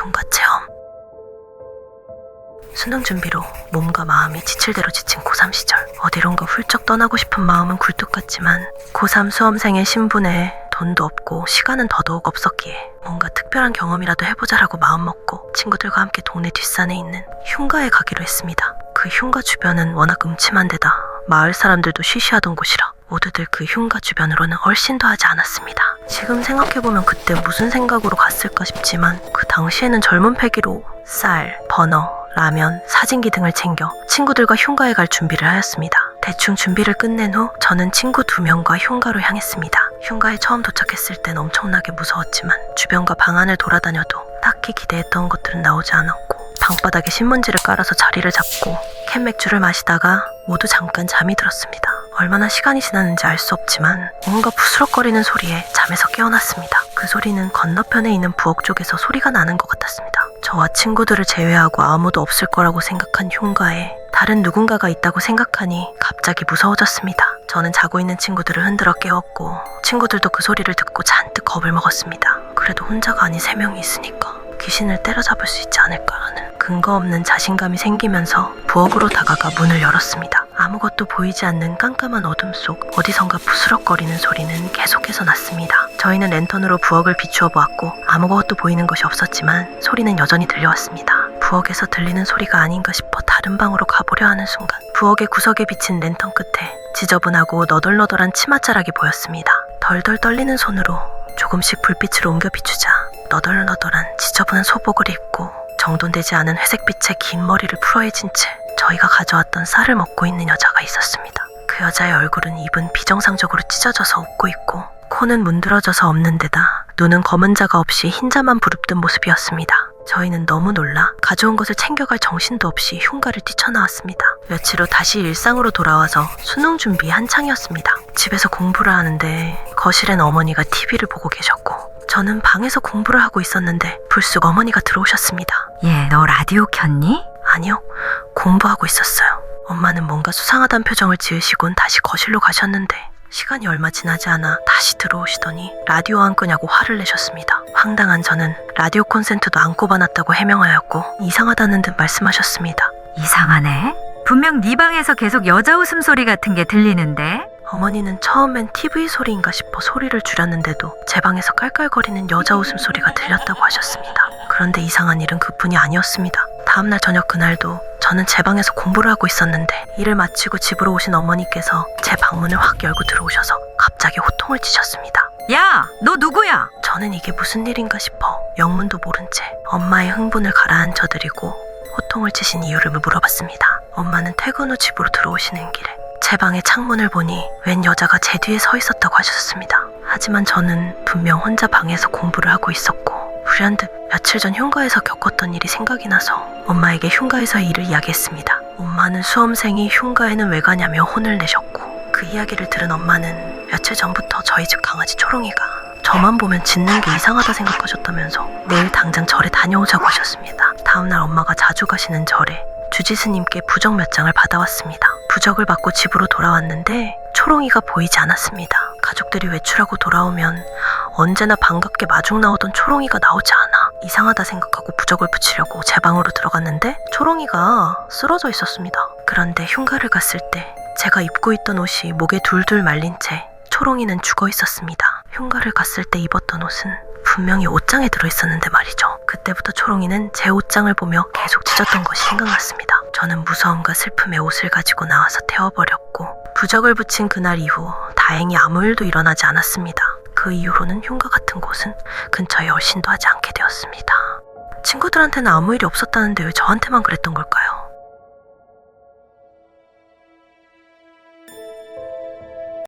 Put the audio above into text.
흉가 체험. 수능 준비로 몸과 마음이 지칠 대로 지친 고3 시절, 어디론가 훌쩍 떠나고 싶은 마음은 굴뚝 같지만 고3 수험생의 신분에 돈도 없고 시간은 더더욱 없었기에 뭔가 특별한 경험이라도 해보자라고 마음먹고 친구들과 함께 동네 뒷산에 있는 흉가에 가기로 했습니다. 그 흉가 주변은 워낙 음침한 데다 마을 사람들도 쉬쉬하던 곳이라 모두들 그 흉가 주변으로는 얼씬도 하지 않았습니다. 지금 생각해보면 그때 무슨 생각으로 갔을까 싶지만 그 당시에는 젊은 패기로 쌀, 버너, 라면, 사진기 등을 챙겨 친구들과 흉가에 갈 준비를 하였습니다. 대충 준비를 끝낸 후 저는 친구 2명과 흉가로 향했습니다. 흉가에 처음 도착했을 땐 엄청나게 무서웠지만 주변과 방 안을 돌아다녀도 딱히 기대했던 것들은 나오지 않았고 방바닥에 신문지를 깔아서 자리를 잡고 캔맥주를 마시다가 모두 잠깐 잠이 들었습니다. 얼마나 시간이 지났는지 알 수 없지만 뭔가 부스럭거리는 소리에 잠에서 깨어났습니다. 그 소리는 건너편에 있는 부엌 쪽에서 소리가 나는 것 같았습니다. 저와 친구들을 제외하고 아무도 없을 거라고 생각한 흉가에 다른 누군가가 있다고 생각하니 갑자기 무서워졌습니다. 저는 자고 있는 친구들을 흔들어 깨웠고 친구들도 그 소리를 듣고 잔뜩 겁을 먹었습니다. 그래도 혼자가 아닌 3명이 있으니까 귀신을 때려잡을 수 있지 않을까라는 근거 없는 자신감이 생기면서 부엌으로 다가가 문을 열었습니다. 아무것도 보이지 않는 깜깜한 어둠 속 어디선가 부스럭거리는 소리는 계속해서 났습니다. 저희는 랜턴으로 부엌을 비추어 보았고 아무것도 보이는 것이 없었지만 소리는 여전히 들려왔습니다. 부엌에서 들리는 소리가 아닌가 싶어 다른 방으로 가보려 하는 순간 부엌의 구석에 비친 랜턴 끝에 지저분하고 너덜너덜한 치맛자락이 보였습니다. 덜덜 떨리는 손으로 조금씩 불빛을 옮겨 비추자 너덜너덜한 지저분한 소복을 입고 정돈되지 않은 회색빛의 긴 머리를 풀어헤진 채 저희가 가져왔던 쌀을 먹고 있는 여자가 있었습니다. 그 여자의 얼굴은 입은 비정상적으로 찢어져서 웃고 있고 코는 문드러져서 없는 데다 눈은 검은 자가 없이 흰자만 부릅뜬 모습이었습니다. 저희는 너무 놀라 가져온 것을 챙겨갈 정신도 없이 흉가를 뛰쳐나왔습니다. 며칠 후 다시 일상으로 돌아와서 수능 준비 한창이었습니다. 집에서 공부를 하는데 거실엔 어머니가 TV를 보고 계셨고 저는 방에서 공부를 하고 있었는데 불쑥 어머니가 들어오셨습니다. 얘, 너 라디오 켰니? 아니요, 공부하고 있었어요. 엄마는 뭔가 수상하단 표정을 지으시곤 다시 거실로 가셨는데 시간이 얼마 지나지 않아 다시 들어오시더니 라디오 안 끄냐고 화를 내셨습니다. 황당한 저는 라디오 콘센트도 안 꼽아놨다고 해명하였고 이상하다는 듯 말씀하셨습니다. 이상하네. 분명 네 방에서 계속 여자 웃음소리 같은 게 들리는데? 어머니는 처음엔 TV 소리인가 싶어 소리를 줄였는데도 제 방에서 깔깔거리는 여자 웃음소리가 들렸다고 하셨습니다. 그런데 이상한 일은 그뿐이 아니었습니다. 다음날 저녁 그날도 저는 제 방에서 공부를 하고 있었는데 일을 마치고 집으로 오신 어머니께서 제 방문을 확 열고 들어오셔서 갑자기 호통을 치셨습니다. 야, 너 누구야? 저는 이게 무슨 일인가 싶어 영문도 모른 채 엄마의 흥분을 가라앉혀드리고 호통을 치신 이유를 물어봤습니다. 엄마는 퇴근 후 집으로 들어오시는 길에 제 방의 창문을 보니 웬 여자가 제 뒤에 서 있었다고 하셨습니다. 하지만 저는 분명 혼자 방에서 공부를 하고 있었고 불현듯 며칠 전 흉가에서 겪었던 일이 생각이 나서 엄마에게 흉가에서의 일을 이야기했습니다. 엄마는 수험생이 흉가에는 왜 가냐며 혼을 내셨고 그 이야기를 들은 엄마는 며칠 전부터 저희 집 강아지 초롱이가 저만 보면 짖는 게 이상하다 생각하셨다면서 내일 당장 절에 다녀오자고 하셨습니다. 다음날 엄마가 자주 가시는 절에 주지스님께 부적 몇 장을 받아왔습니다. 부적을 받고 집으로 돌아왔는데 초롱이가 보이지 않았습니다. 가족들이 외출하고 돌아오면 언제나 반갑게 마중 나오던 초롱이가 나오지 않아 이상하다 생각하고 부적을 붙이려고 제 방으로 들어갔는데 초롱이가 쓰러져 있었습니다. 그런데 흉가를 갔을 때 제가 입고 있던 옷이 목에 둘둘 말린 채 초롱이는 죽어 있었습니다. 흉가를 갔을 때 입었던 옷은 분명히 옷장에 들어있었는데 말이죠. 그때부터 초롱이는 제 옷장을 보며 계속 짖었던 것이 생각났습니다. 저는 무서움과 슬픔에 옷을 가지고 나와서 태워버렸고 부적을 붙인 그날 이후 다행히 아무 일도 일어나지 않았습니다. 그 이후로는 흉가 같은 곳은 근처에 얼씬도 하지 않게 되었습니다. 친구들한테는 아무 일이 없었다는데 왜 저한테만 그랬던 걸까요?